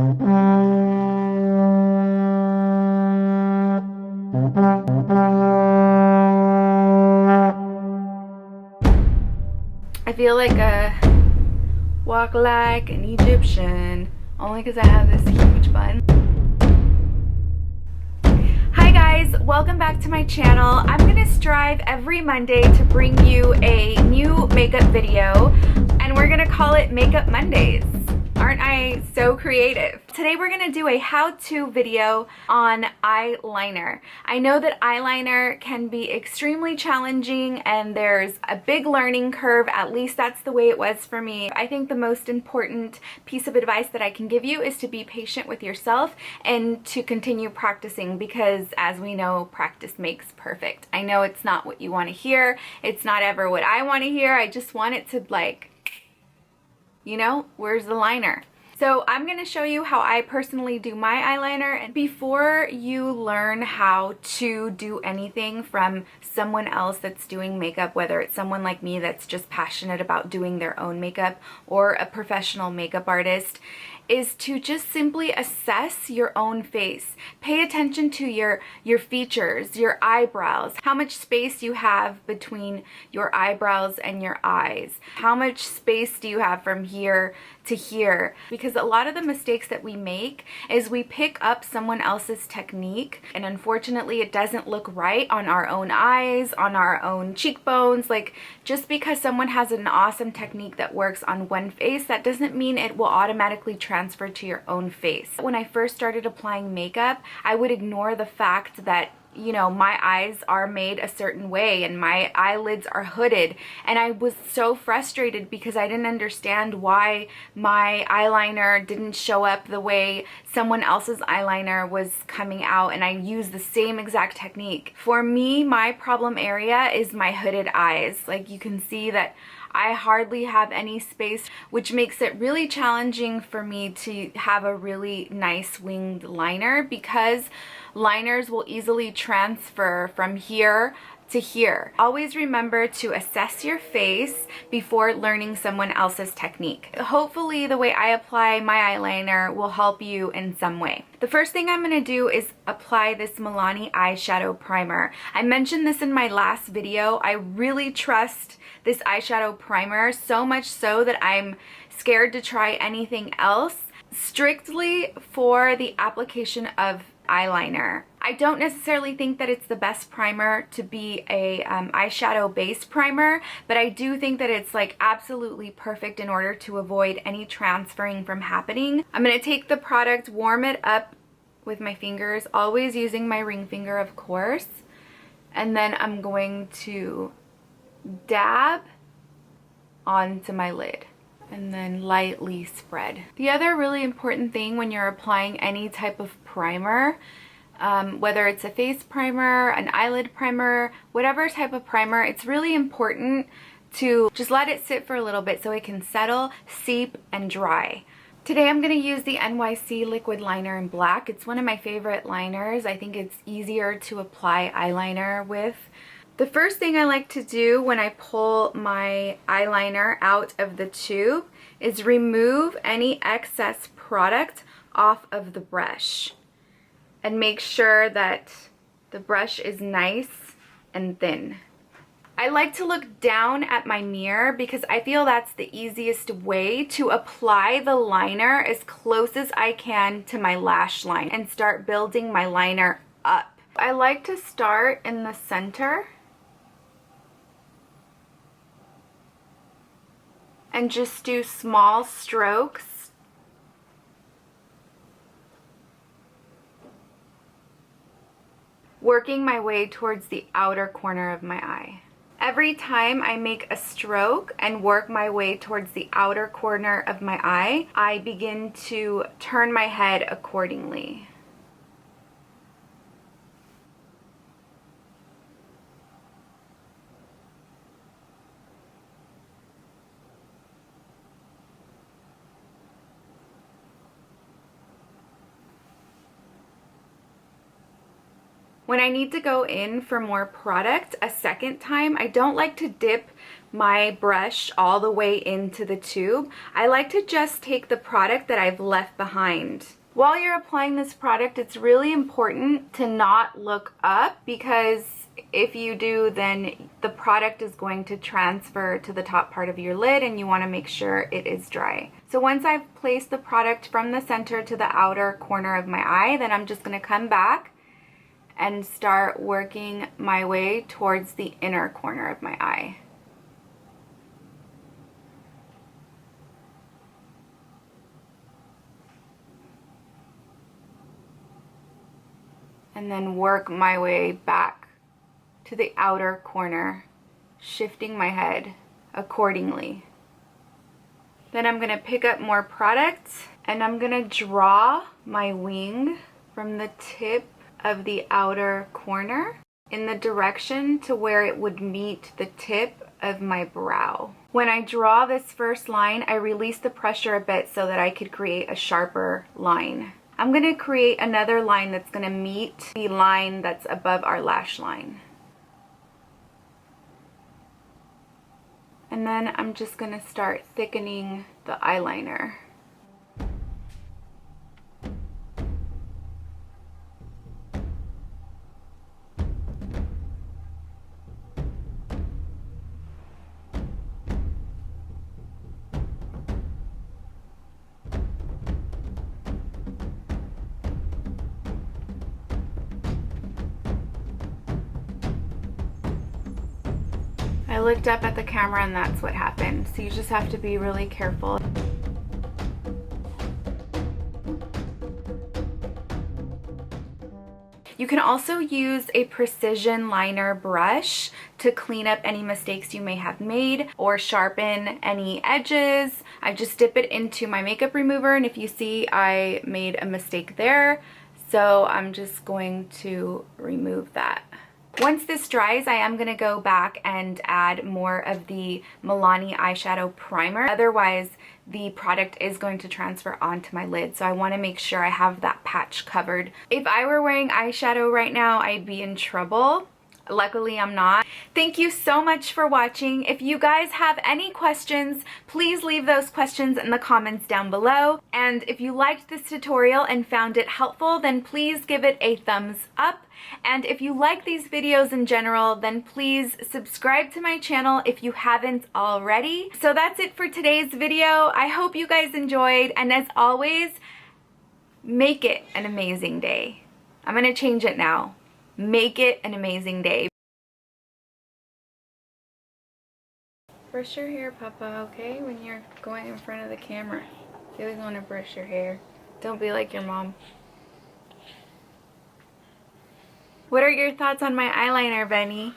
I feel like a walk like an Egyptian, only because I have this huge bun. Hi guys, welcome back to my channel. I'm gonna strive every Monday to bring you a new makeup video, and we're gonna call it Makeup Mondays. Aren't I so creative? Today we're gonna do a how-to video on eyeliner. I know that eyeliner can be extremely challenging and there's a big learning curve, at least that's the way it was for me. I think the most important piece of advice that I can give you is to be patient with yourself and to continue practicing, because as we know, practice makes perfect. I know it's not what you want to hear, it's not ever what I want to hear, I just want it to, like, you know, where's the liner? So I'm going to show you how I personally do my eyeliner. And before you learn how to do anything from someone else that's doing makeup, whether it's someone like me that's just passionate about doing their own makeup or a professional makeup artist, is to just simply assess your own face. Pay attention to your features, your eyebrows, how much space you have between your eyebrows and your eyes. How much space do you have from here to here? Because a lot of the mistakes that we make is we pick up someone else's technique, and unfortunately it doesn't look right on our own eyes, on our own cheekbones. Like, just because someone has an awesome technique that works on one face, that doesn't mean it will automatically transfer to your own face. When I first started applying makeup, I would ignore the fact that, you know, my eyes are made a certain way and my eyelids are hooded, and I was so frustrated because I didn't understand why my eyeliner didn't show up the way someone else's eyeliner was coming out, and I used the same exact technique. For me, my problem area is my hooded eyes. Like, you can see that I hardly have any space, which makes it really challenging for me to have a really nice winged liner, because liners will easily transfer from here to here. Always remember to assess your face before learning someone else's technique. Hopefully the way I apply my eyeliner will help you in some way. The first thing I'm going to do is apply this Milani eyeshadow primer. I mentioned this in my last video. I really trust this eyeshadow primer, so much so that I'm scared to try anything else, strictly for the application of eyeliner. I don't necessarily think that it's the best primer to be a eyeshadow base primer, but I do think that it's like absolutely perfect in order to avoid any transferring from happening. I'm going to take the product, warm it up with my fingers, always using my ring finger, of course, and then I'm going to dab onto my lid and then lightly spread. The other really important thing when you're applying any type of primer, whether it's a face primer, an eyelid primer, whatever type of primer, it's really important to just let it sit for a little bit so it can settle, seep, and dry. Today I'm going to use the NYC liquid liner in black. It's one of my favorite liners. I think it's easier to apply eyeliner with. The first thing I like to do when I pull my eyeliner out of the tube is remove any excess product off of the brush and make sure that the brush is nice and thin. I like to look down at my mirror because I feel that's the easiest way to apply the liner as close as I can to my lash line and start building my liner up. I like to start in the center and just do small strokes. Working my way towards the outer corner of my eye. Every time I make a stroke and work my way towards the outer corner of my eye, I begin to turn my head accordingly. When I need to go in for more product a second time, I don't like to dip my brush all the way into the tube. I like to just take the product that I've left behind. While you're applying this product, it's really important to not look up, because if you do, then the product is going to transfer to the top part of your lid and you want to make sure it is dry. So once I've placed the product from the center to the outer corner of my eye, then I'm just going to come back and start working my way towards the inner corner of my eye. And then work my way back to the outer corner, shifting my head accordingly. Then I'm going to pick up more product and I'm going to draw my wing from the tip of the outer corner in the direction to where it would meet the tip of my brow. When I draw this first line, I release the pressure a bit so that I could create a sharper line. I'm going to create another line that's going to meet the line that's above our lash line. And then I'm just going to start thickening the eyeliner. I looked up at the camera and that's what happened. So you just have to be really careful. You can also use a precision liner brush to clean up any mistakes you may have made or sharpen any edges. I just dip it into my makeup remover, and if you see I made a mistake there, so I'm just going to remove that. Once this dries, I am going to go back and add more of the Milani eyeshadow primer. Otherwise, the product is going to transfer onto my lid, so I want to make sure I have that patch covered. If I were wearing eyeshadow right now, I'd be in trouble. Luckily, I'm not. Thank you so much for watching. If you guys have any questions, please leave those questions in the comments down below. And if you liked this tutorial and found it helpful, then please give it a thumbs up. And if you like these videos in general, then please subscribe to my channel if you haven't already. So that's it for today's video. I hope you guys enjoyed, and as always, make it an amazing day. I'm gonna change it now. Make it an amazing day. Brush your hair, Papa, okay? When you're going in front of the camera. You always want to brush your hair. Don't be like your mom. What are your thoughts on my eyeliner, Benny?